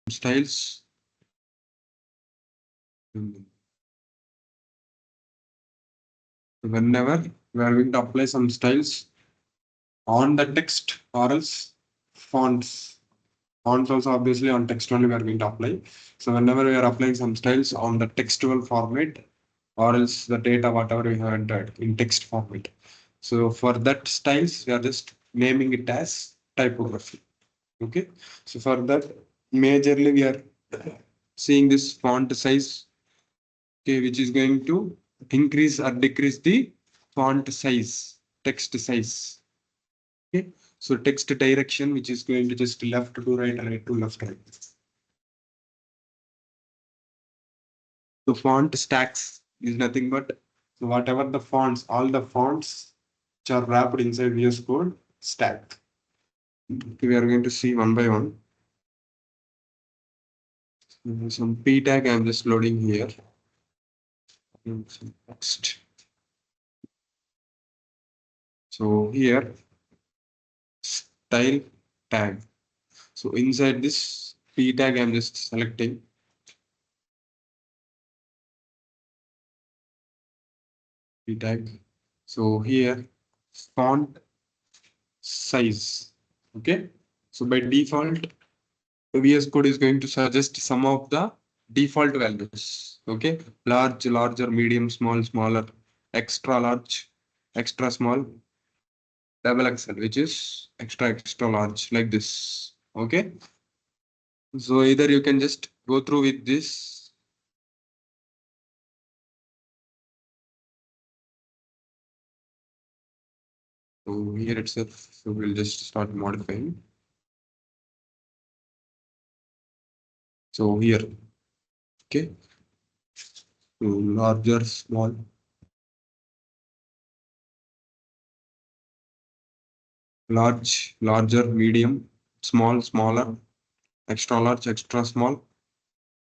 styles. Whenever we are going to apply some styles on the text or else fonts. Fonts also obviously on text only we are going to apply. So whenever we are applying some styles on the textual format or else the data whatever we have entered in text format. So for that styles we are just naming it as typography. Okay. So for that majorly we are seeing this font size, okay, which is going to increase or decrease the font size, text size. Okay. So text direction, which is going to just left to right and right to left right. So font stacks is nothing but whatever the fonts, all the fonts which are wrapped inside VS Code stack. We are going to see one by one. Some p tag I'm just loading here. Some text. So here style tag. So inside this p tag I'm just selecting p tag. So here font size. Okay. So by default VS Code is going to suggest some of the default values. Okay. Large, larger, medium, small, smaller, extra large, extra small, double XL, which is extra, extra large, like this. Okay. So either you can just go through with this. So here itself, so we'll just start modifying. So here, okay. So larger, small, large, larger, medium, small, smaller, extra large, extra small,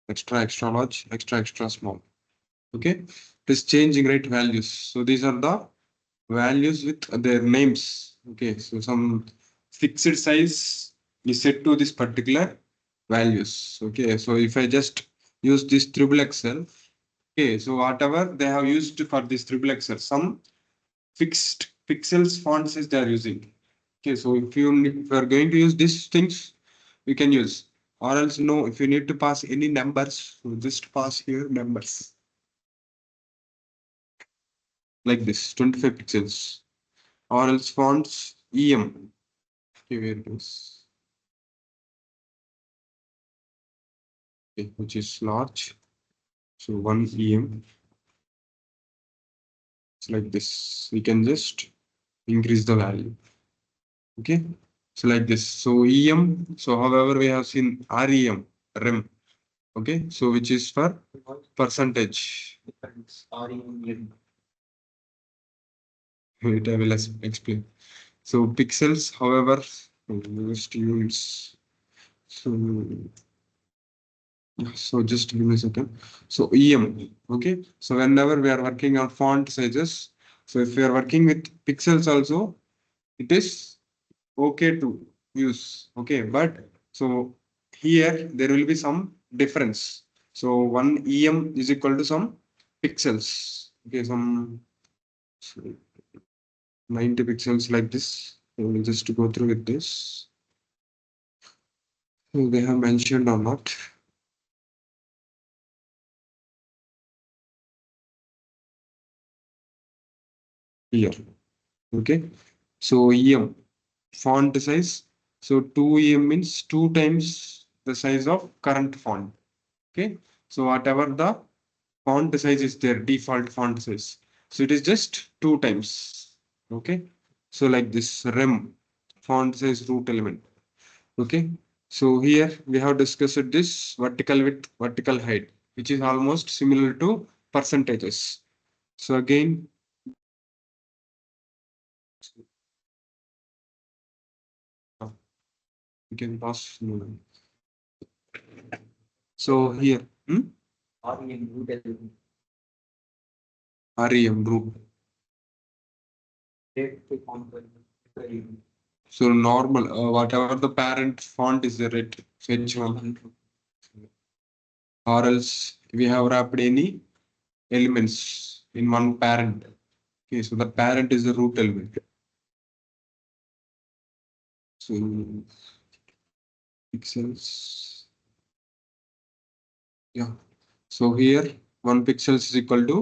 extra, extra large, extra, extra small. Okay. It is changing right values. So these are the values with their names. Okay. So some fixed size is set to this particular values. Okay. So if I just use this triple XL, okay. So whatever they have used for this triple XL, some fixed pixels font size they are using. Okay. So if you are going to use these things, you can use. Or else no, if you need to pass any numbers, so just pass here numbers like this 25 pixels or else fonts em, okay, where it is, okay, which is large, so 1 em, it's like this, we can just increase the value. Okay, so like this, so em, so however we have seen rem, okay, so which is for percentage. Rem. Wait, I will explain. So pixels, however, used units. So so just give me a second. So EM, okay. So whenever we are working on font sizes, so if we are working with pixels also, it is okay to use. Okay, but so here there will be some difference. So one EM is equal to some pixels. Okay, some 90 pixels like this. I will just go through with this. So they have mentioned or not here. Okay, so EM font size. So 2em means 2 times the size of current font. Okay. So whatever the font size is there, default font size. So it is just 2 times. Okay. So like this rem, font size root element. Okay. So here we have discussed this vertical width, vertical height, which is almost similar to percentages. So again, we can pass. So here, REM root. So normal, whatever the parent font is there, right? H1. or else we have wrapped any elements in one parent. Okay, so the parent is the root element. So pixels, yeah. So here 1 pixel is equal to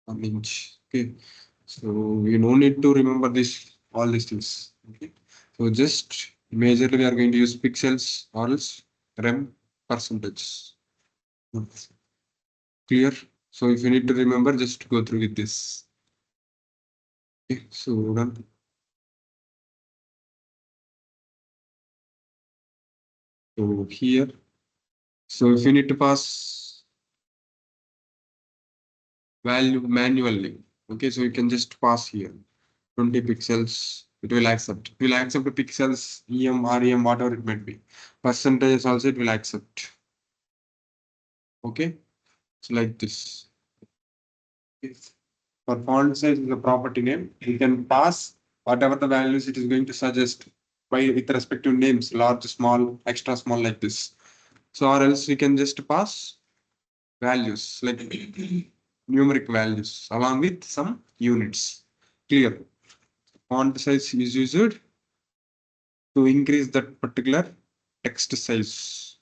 1 inch. Okay, so we no need to remember this all these things. Okay, so just majorly we are going to use pixels or else rem percentages. Clear? So if you need to remember, just go through with this. Okay, so done. So here, so if you need to pass value manually, okay, so you can just pass here 20 pixels. It will accept. It will accept the pixels, EM, REM, whatever it might be. Percentages also it will accept. Okay, so like this. If for font size is a property name, you can pass whatever the values it is going to suggest by with respect to names, large, small, extra small, like this. So or else we can just pass values like numeric values along with some units. Clear. Font size is used to increase that particular text size.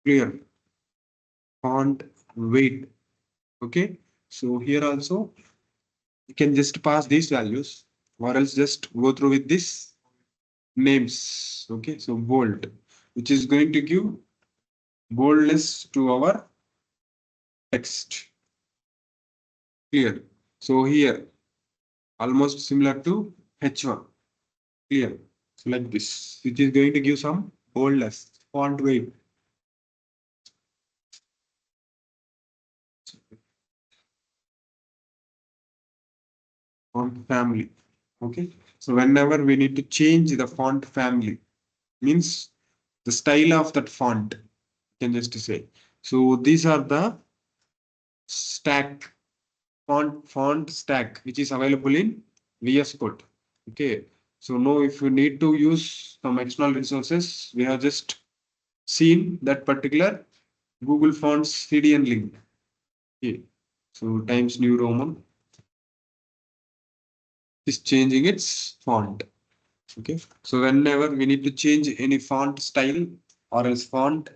Clear. Font weight. Okay. So here also you can just pass these values or else just go through with this names. Okay. So bold, which is going to give boldness to our text. Clear. So here almost similar to H1. Clear. So like this, which is going to give some boldness, font weight. Font family. Okay. So whenever we need to change the font family, means the style of that font, you can just say. So these are the stack font stack which is available in VS Code. Okay. So now if you need to use some external resources, we have just seen that particular Google Fonts CDN link. Okay. So Times New Roman is changing its font. Okay. So whenever we need to change any font style or else font,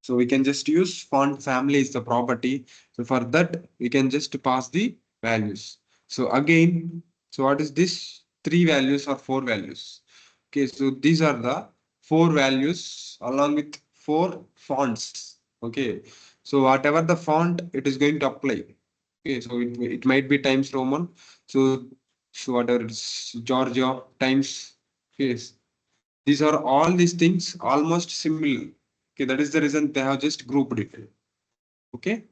so we can just use font family is the property. So for that, we can just pass the values. So again, so what is this? 3 values or 4 values. Okay. So these are the 4 values along with 4 fonts. Okay. So whatever the font, it is going to apply. Okay. So it might be Times Roman. So whatever it's Georgia Times. Yes. These are all these things almost similar. Okay, that is the reason they have just grouped it. Okay,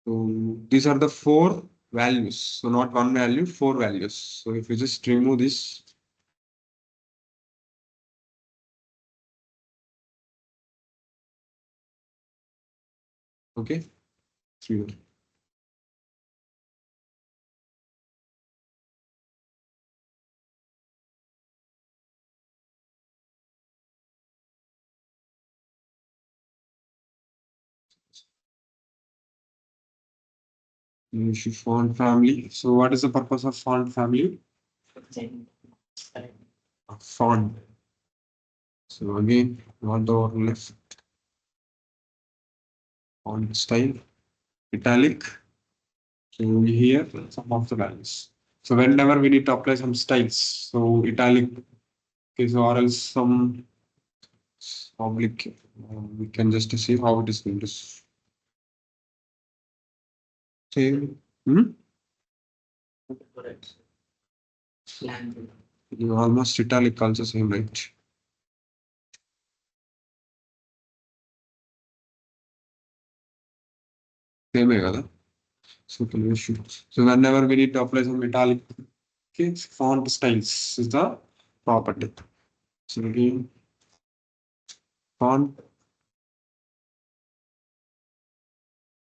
so these are the 4 values. So not one value, 4 values. So if you just remove this, okay, here. Issue font family. So what is the purpose of font family? Font. So again, on the left, font style, italic. So here some of the values. So whenever we need to apply some styles, so italic. Okay, so or else some public, we can just see how it is going to save. Hmm? You almost italic also same, right? Same hai kada. So can we shoot. So whenever we need to apply some italic, okay, font styles is the property. So again, font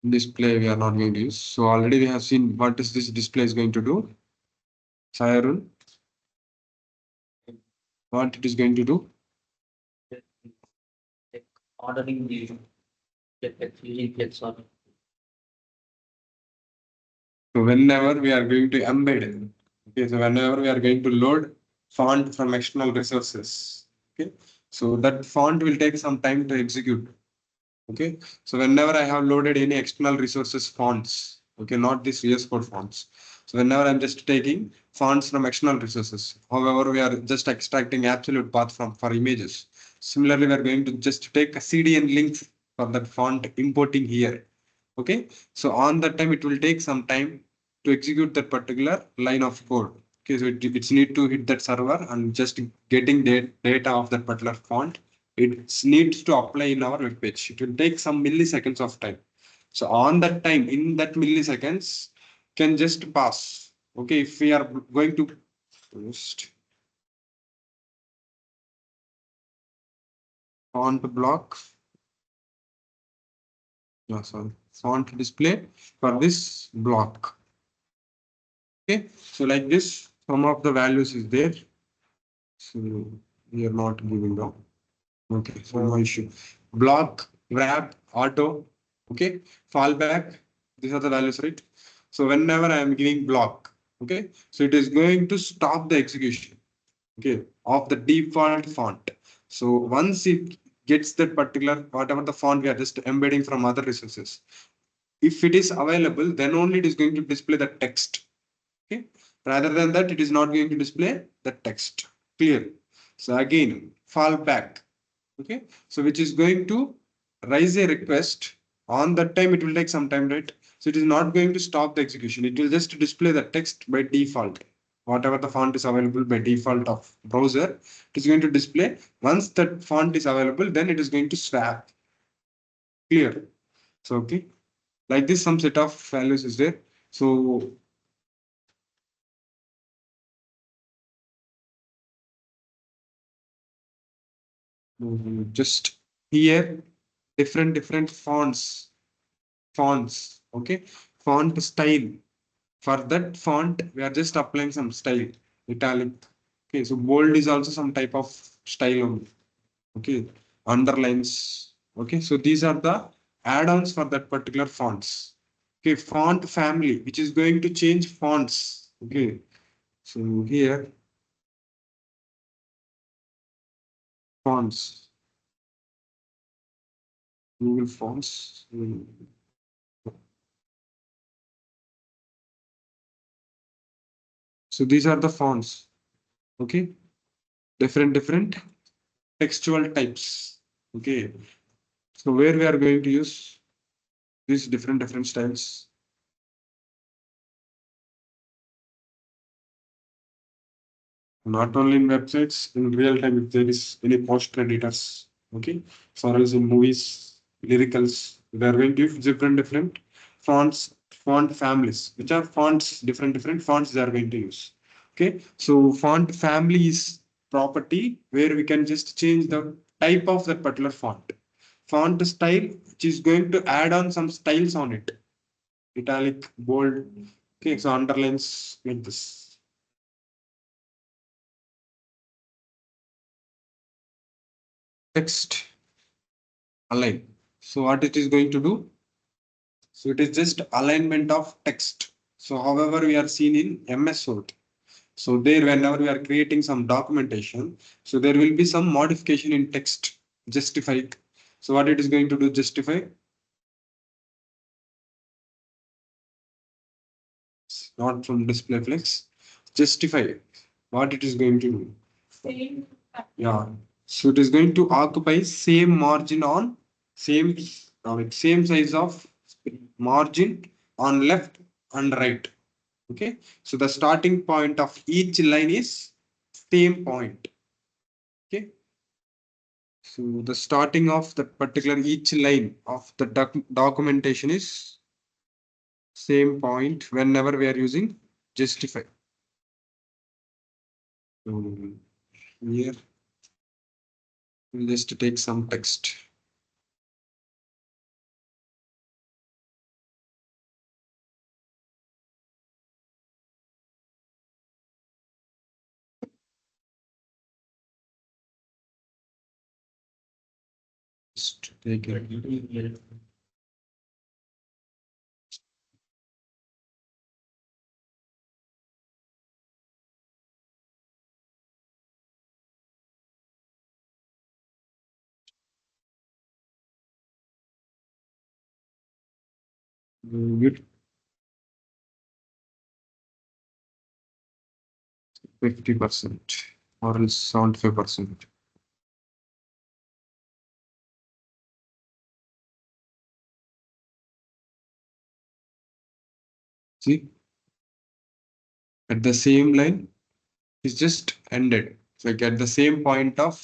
display we are not going to use. So already we have seen what is this display is going to do. Cyril, what it is going to do. ordering the flex using flex order. So whenever we are going to embed, okay, so whenever we are going to load font from external resources, okay, so that font will take some time to execute. Okay, so whenever I have loaded any external resources fonts, okay, not these VS Code fonts. So whenever I'm just taking fonts from external resources, however, we are just extracting absolute path from for images. Similarly, we are going to just take a CDN link for that font importing here. Okay, so on that time, it will take some time to execute that particular line of code. Okay, so it's need to hit that server and just getting the data of that particular font. It needs to apply in our web page. It will take some milliseconds of time. So on that time, in that milliseconds, can just pass. Okay, if we are going to post font block, no, sorry, font display for this block. Okay, so like this, some of the values is there. So we are not giving them. Okay, so no issue. Block, wrap, auto. Okay, fallback. These are the values, right? So whenever I am giving block, okay, so it is going to stop the execution, okay, of the default font. So once it gets that particular whatever the font we are just embedding from other resources, if it is available, then only it is going to display the text. Okay, rather than that, it is not going to display the text. Clear. So again, fall back. Okay, so which is going to raise a request. On that time, it will take some time, right? So it is not going to stop the execution. It will just display the text by default. Whatever the font is available by default of browser, it is going to display. Once that font is available, then it is going to swap. Clear. So okay, like this, some set of values is there. So just here different fonts, okay, font style. For that font we are just applying some style, italic. Okay, so bold is also some type of style only. Okay, underlines. Okay, so these are the add-ons for that particular fonts. Okay, font family, which is going to change fonts. Okay, so here fonts, Google fonts. So these are the fonts. Okay, different textual types. Okay, so where we are going to use these different styles. Not only in websites, in real time, if there is any post editors, okay, for else in movies, lyricals, we are going to use different fonts, font families, which are fonts, different fonts they are going to use. Okay, so font family is property where we can just change the type of that particular font. Font style, which is going to add on some styles on it, italic, bold. Okay, so underlines like this. Text align. So what it is going to do? So it is just alignment of text. So however we are seen in MS Word. So there, whenever we are creating some documentation, so there will be some modification in text. Justify. So what it is going to do? Justify. Not from display flex. Justify. What it is going to do? Same. Yeah. So it is going to occupy same margin on same same size of margin on left and right. Okay. So the starting point of each line is same point. Okay. So the starting of that particular each line of the documentation is same point whenever we are using justify. So here we'll just take some text. Just take it. Good. 50% or else 75%. See, at the same line, it's just ended. Like at the same point of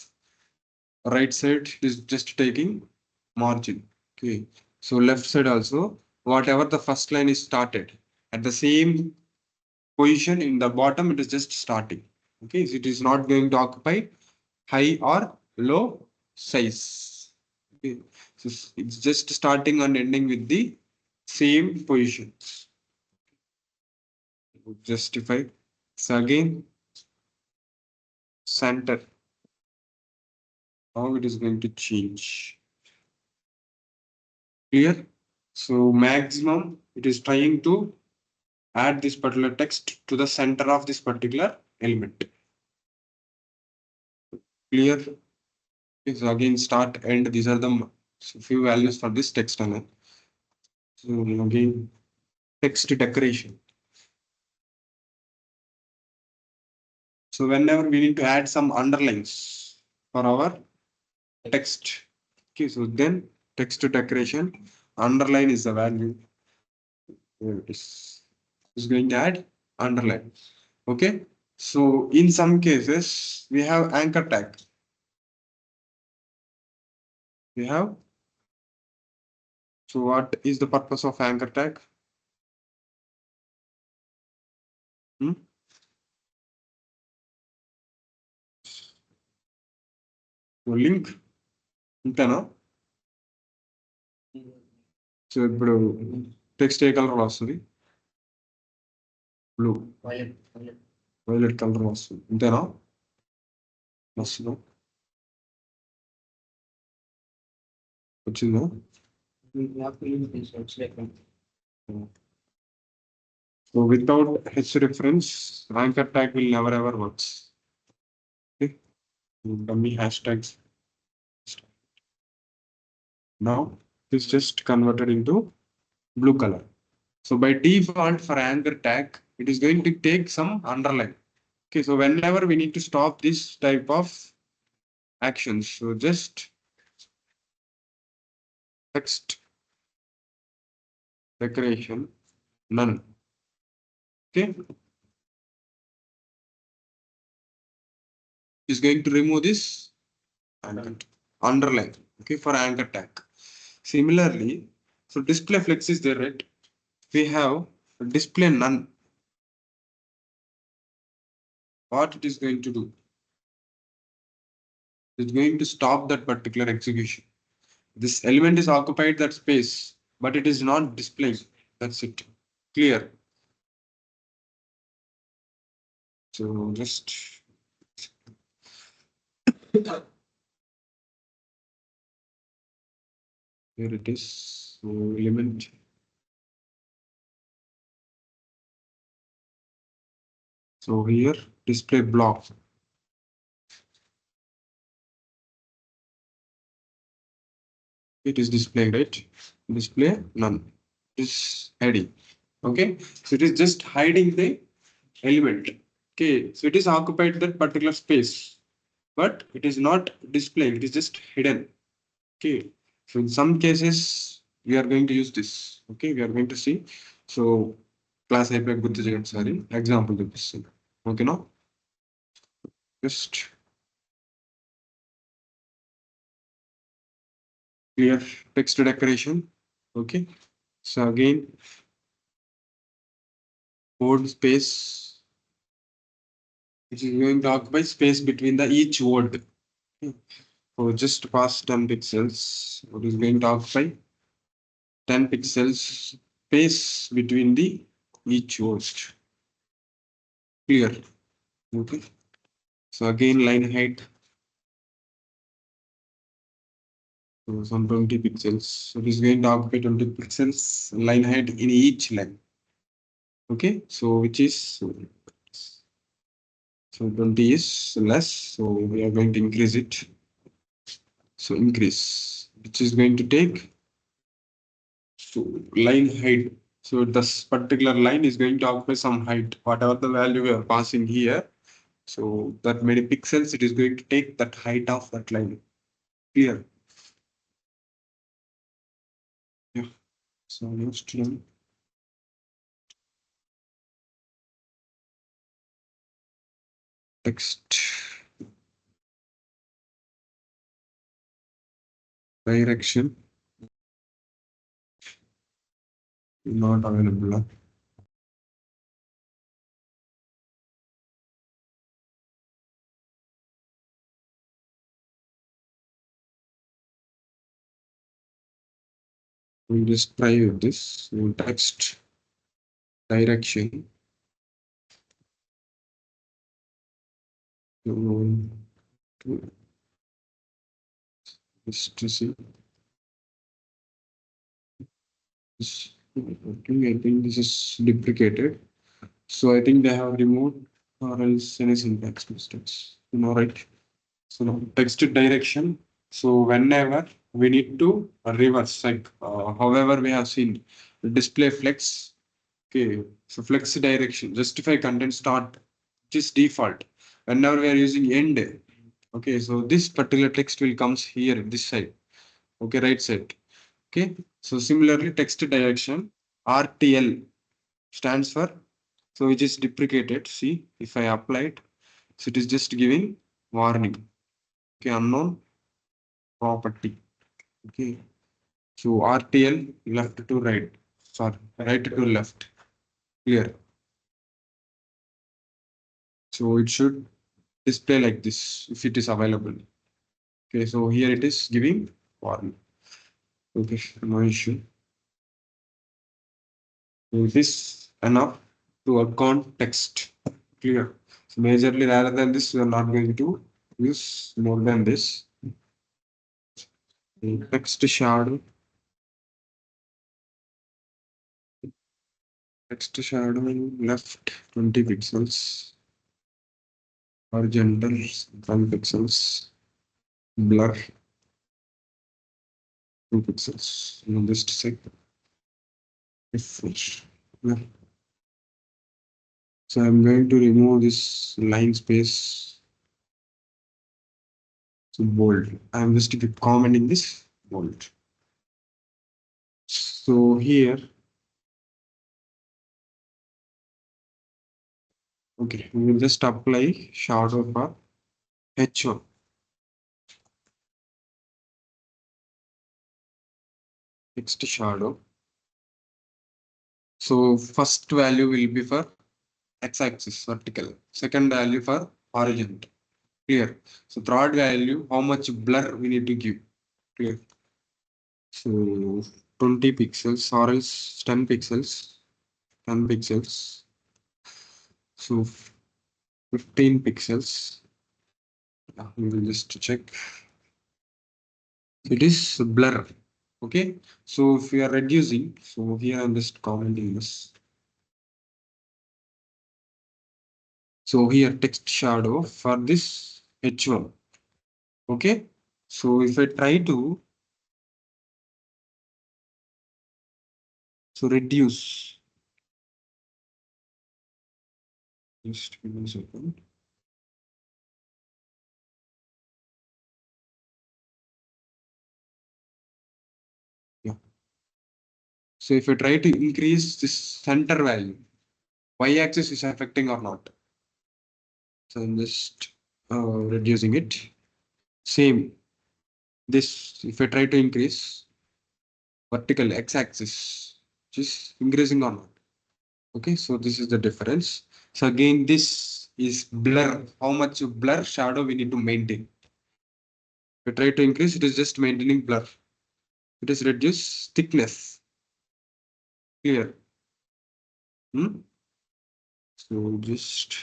right side is just taking margin. Okay. So left side also, whatever the first line is started at the same position in the bottom, it is just starting. Okay. So it is not going to occupy high or low size. Okay. So it's just starting and ending with the same positions. Justify. So again, center. How it is going to change. Clear? So maximum, it is trying to add this particular text to the center of this particular element. Clear? Okay, so again, start, end. These are the few values for this text element. So again, text decoration. So whenever we need to add some underlines for our text. Okay, so then text decoration, underline is the value. Here it is going to add underline. Okay. So in some cases, we have anchor tag. We have. So what is the purpose of anchor tag? Hmm? So link. ఇంతేనా so ఇప్పుడు text ఏ colour వస్తుంది blue violet colour వస్తుంది ఇంతేనా వస్తుందా వచ్చిందా so without H reference anchor tag will never ever works. Okay. Dummy hashtags. Now it's just converted into blue color. So by default for anchor tag, it is going to take some underline. Okay, so whenever we need to stop this type of actions, so just text decoration none. Okay, is going to remove this anchor underline. Okay, for anchor tag. Similarly, so display flex is there, right? We have display none. What it is going to do? It's going to stop that particular execution. This element is occupied that space, but it is not displaying. That's it. Clear. So just here it is. So element. So here display block. It is displaying, right? Display none. This heading. Okay. So it is just hiding the element. Okay. So it is occupied that particular space, but it is not displaying. It is just hidden. Okay. So in some cases, we are going to use this. Okay. We are going to see. So class అయిపోయి గుర్తు చేయండి sorry example చూపిస్తుంది ఓకేనా just clear text decoration. Okay, so again word space which is going to occupy space between the each word. So just pass 10 pixels. What is going to occupy 10 pixels space between the each word. Clear. Okay, so again line height So some 20 pixels. So it is going to occupy 20 pixels line height in each line. Okay, so which is so 20 is less, so we are going to increase it. So increase, which is going to take so line height. So this particular line is going to occupy some height, whatever the value we are passing here. So that many pixels, it is going to take that height of that line. Clear? Yeah. So next one, text direction not available. We'll just try with this. So text direction. So, just to see. This, I think this is deprecated. So I think they have removed or else any syntax mistakes. Right? So now text direction. So whenever we need to reverse, like however we have seen display flex. Okay, so flex direction, justify content start, which is default. Whenever we are using end, okay, so this particular text will comes here this side. Okay, right side. Okay, so similarly text direction RTL stands for, so which is deprecated. See, if I apply it, so it is just giving warning. Okay, unknown property. Okay, so RTL left to right, sorry, right to left. Clear. So it should display like this if it is available. Okay, so here it is giving warning. Okay, no issue. So this enough to work on text. Clear. So majorly rather than this, we are not going to use more than this. Text shadow. Text shadow left 20 pixels. Horizontal 5 pixels. Blur 2 pixels. Just a sec. Refresh. Yeah. So I'm going to remove this line space. So bold. I'm just commenting this bold. So here, okay, we will just apply shadow for H1. Text shadow. So first value will be for x-axis vertical. Second value for horizontal. Clear. So third value, how much blur we need to give. Clear. So 20 pixels or else 10 pixels. 10 pixels. So 15 pixels. We will just check. It is blur. Okay. So if we are reducing, so here I'm just commenting this. So here text shadow for this H1. Okay. So if I try to reduce, just give me a second. Yeah. So if I try to increase this center value, y-axis is affecting or not. So I'm just reducing it. Same. This if I try to increase vertical x-axis, which is increasing or not. Okay, so this is the difference. So again, this is blur. How much blur shadow we need to maintain? If I try to increase, it is just maintaining blur. It is reduce thickness. Clear. Hmm? So just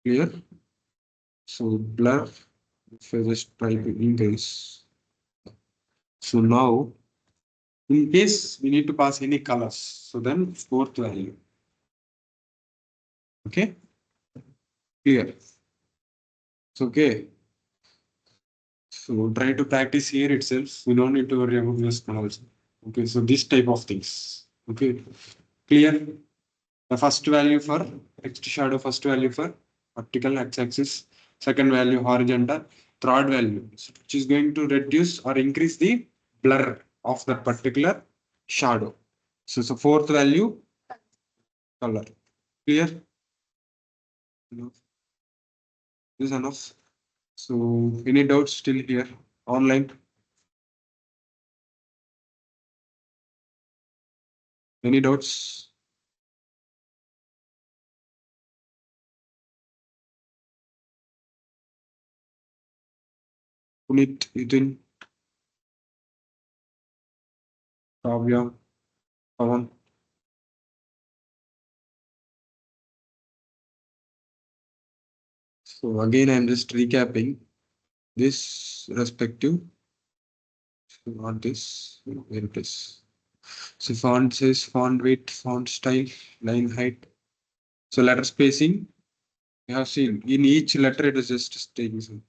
Clear? So blur, if I just try to increase. So now, in case we need to pass any colors, so then fourth value. Okay, clear. It's okay. So try to practice here itself. We don't need to worry about this also. Okay, so this type of things. Okay, clear. The first value for text shadow, first value for vertical x-axis, second value horizontal, third value, which is going to reduce or increase the blur of that particular shadow. So fourth value, color. Clear? Enough. This is enough. So any doubts still here? Online? Any doubts? Punit, Yutin, Kavya, Pavan. So again, I'm just recapping this respective. So not this, where it is. So font size, font weight, font style, line height. So letter spacing, we have seen in each letter it is just taking some.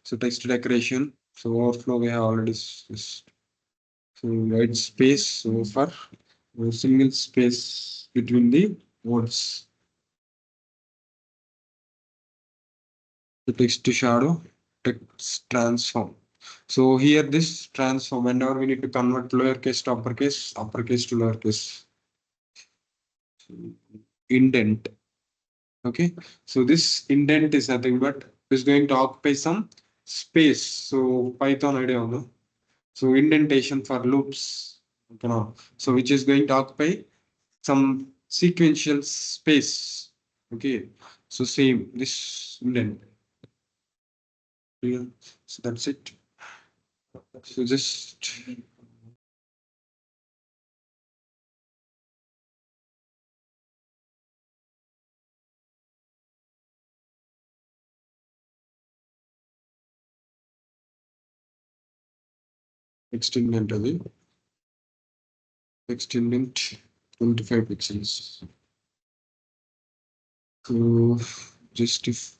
So text decoration. So overflow we have already so white space. So for single space between the words. The text to shadow, text transform. So here this transform, whenever we need to convert lowercase to uppercase, uppercase to lowercase. Indent. Okay, so this indent is nothing but is going to occupy some space. So Python idea, no? So indentation for loops, you know, so which is going to occupy some sequential space. Okay, so same this indent. Yeah. So that's it. So just extend away, extended 25 pixels. So just if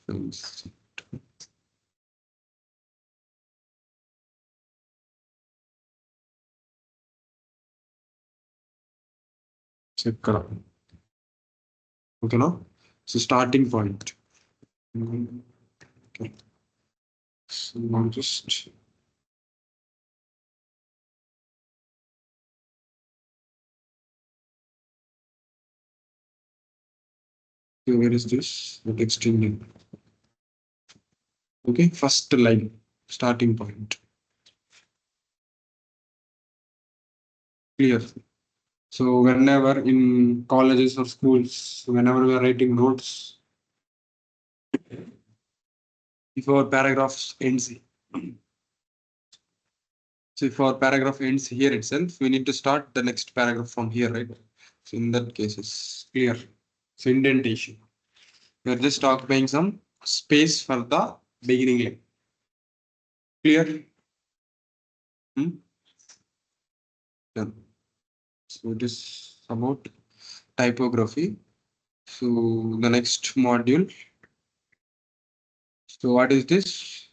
check out. Okay, now so starting point. Okay. So now just so where is this? Not extending. Okay, first line, starting point. Clear. So whenever in colleges or schools, whenever we are writing notes, if our paragraph ends, so if our paragraph ends here itself, we need to start the next paragraph from here, right? So in that case, it's clear. So indentation. We are just occupying some space for the beginning line. Clear? Hmm? Done. So it is about typography. So the next module. So what is this?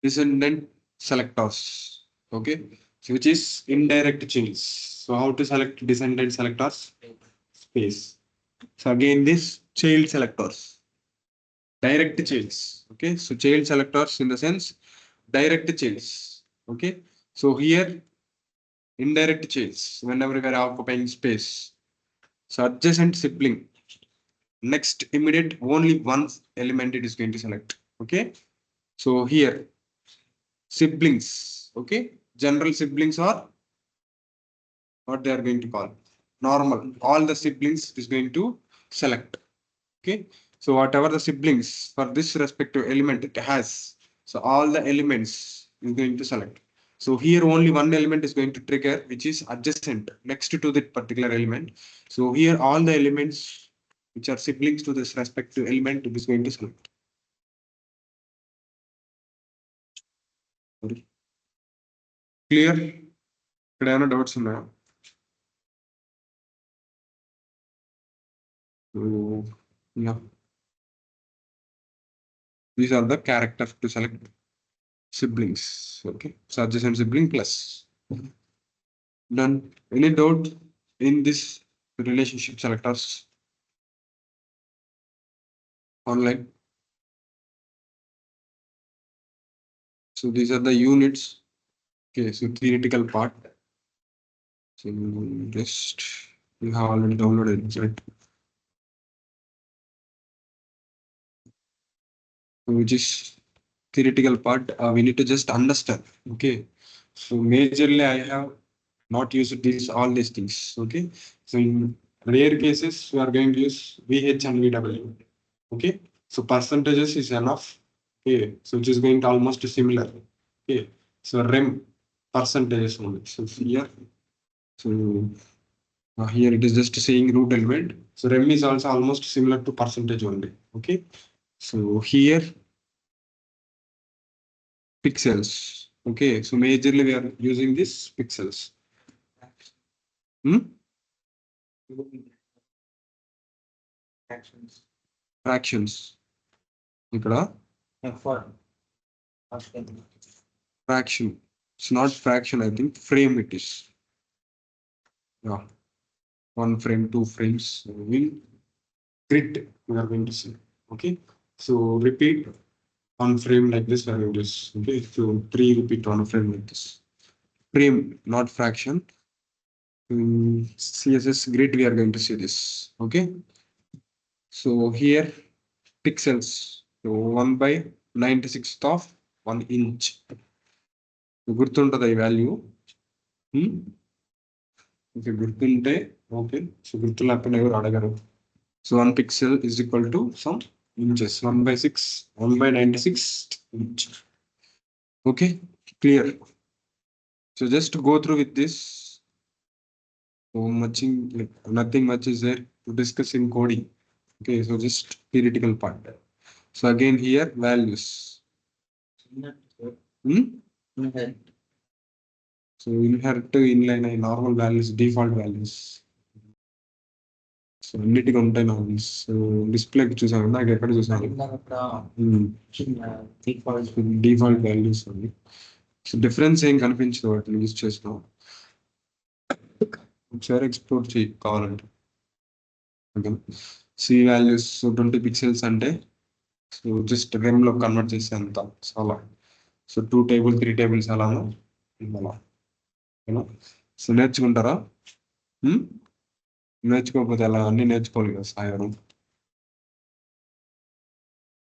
Descendant selectors. Okay. So which is indirect change. So how to select descendant selectors? Space. So again, this child selectors. Direct change. Okay. So child selectors in the sense direct change. Okay. So here indirect change whenever we are occupying space. So adjacent sibling. Next immediate only one element it is going to select. Okay. So here siblings. Okay. General siblings are what they are going to call normal. All the siblings is going to select. Okay. So whatever the siblings for this respective element it has. So all the elements is going to select. So here only one element is going to trigger, which is adjacent next to that particular element. So here all the elements which are siblings to this respective element it is going to select. Sorry. Clear? ఇక్కడ ఏమైనా doubts ఉన్నాయా? So, yeah. These are the characters to select siblings. Okay. So adjacent sibling plus. Done. Any doubt in this relationship selectors online? So these are the units. Okay, so theoretical part. So just you have already downloaded it, right? Which is theoretical part. We need to just understand. Okay. So majorly I have not used these all these things. Okay. So in rare cases we are going to use VH and VW. Okay. So percentages is enough. Okay. So which is going to almost similar. Okay. So REM percentages only. So here. So here it is just saying root element. So REM is also almost similar to percentage only. Okay. So here pixels. Okay. So majorly we are using this pixels. Hmm? Fractions. ఇక్కడ fraction. It's not fraction, I think frame it is. Yeah. One frame, two frames. Will grid we are going to see. Okay. So repeat one frame like this. We are going to use. Okay. So three repeat one frame like this. Frame, not fraction. CSS grid we are going to see this. Okay. So here pixels. So 1/96th of 1 inch. గుర్తుంటుంది ఈ value. Okay గుర్తుంటే okay. So గుర్తు లేకపోయినా ఎవరు అడగరు. So 1 pixel is equal to some inches. 1/6, 1/96 inch. Okay, clear. So just go through with this. So nothing much is there to discuss in coding. Okay, so just theoretical part. So again here values. So inherit to inline normal values, default values. So అన్నిటికీ ఉంటాయి నాకు. So display చూసాను నాకు ఎక్కడ చూసాను default values అవి. So difference ఏం కనిపించదు వాటిని యూజ్ చేసినాం. ఒకసారి ఎక్స్ప్లోర్ చేయి కావాలంటే. సి వాల్యూస్ 20 పిక్సెల్స్ అంటే సో జస్ట్ రెమ్ లో కన్వర్ట్ చేసే అంత చాలా. సో 2 టేబుల్ 3 టేబుల్స్ అలాను అలా. సో నేర్చుకుంటారా? నేర్చుకోకపోతే అలా అన్ని నేర్చుకోవాలి కదా సాయం.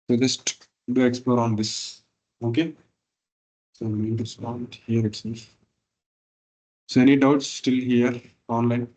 So just do explore on this. Okay. So we need to start here itself. So any doubts still here online?